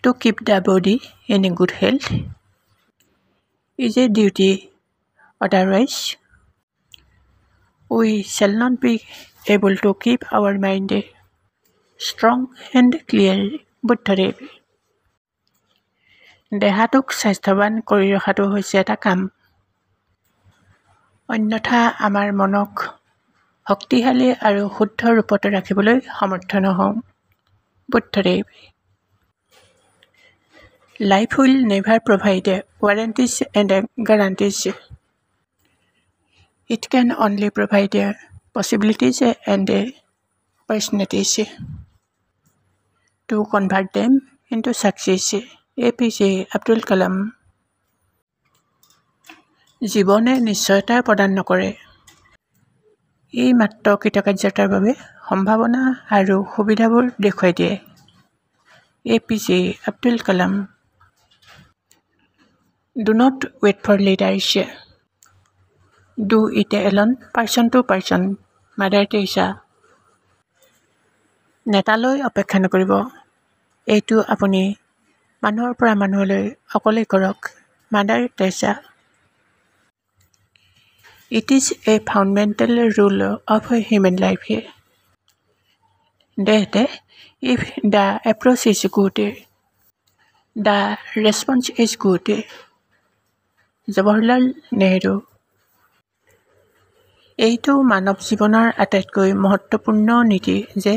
to keep the body in good health is a duty, otherwise we shall not be able to keep our mind strong and clear. Buddhadev দেহাটোক স্বাস্থ্যৱান কৰি ৰখাটো হৈছে এটা কাম, অন্যথা আমাৰ মনক শক্তিশালী আৰু শুদ্ধ ৰূপত ৰাখিবলৈ সমৰ্থ নহওঁ। Buddhadev Life will never provide warranties and guarantees. It can only provide possibilities and opportunities to convert them into success. APJ Abdul Kalam জীৱনে নিশ্চয়তা প্ৰদান নকৰে, এই মাত্ৰ কৃতকাৰ্যতাৰ বাবে সম্ভাৱনা আৰু সুবিধাবোৰ দেখুৱাই দিয়ে। APJ Abdul Kalam Do not wait for leaders. Do it alone, person to person. Mother Teresa নেতালৈ অপেক্ষা নকৰিব, এইটো আপুনি মানুহৰ পৰা মানুহলৈ অকলেই কৰক। Mother Teresa It is a fundamental rule of human life that if the approach is good, the response is good. Jawaharlal Nehru এইটো মানৱ জীৱনৰ আটাইতকৈ মহত্বপূৰ্ণ নীতি যে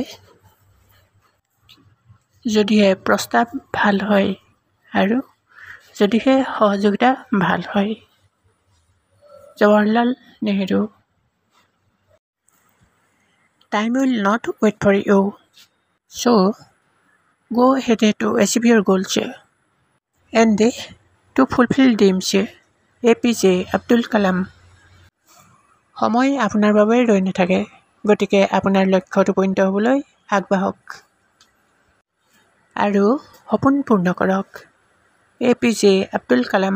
যদিহে প্ৰস্তাৱ ভাল হয় আৰু যদিহে সহযোগিতা ভাল হয়। Jawaharlal Nehru Time will not wait for you, so go ahead to achieve your goals and to fulfill dreams. APJ Abdul Kalam সময় আপোনাৰ বাবে ৰৈ নাথাকে, গতিকে আপোনাৰ লক্ষ্যত উপনীত হ'বলৈ আগবাঢ়ক আৰু সপোন পূৰ্ণ কৰক। APJ Abdul Kalam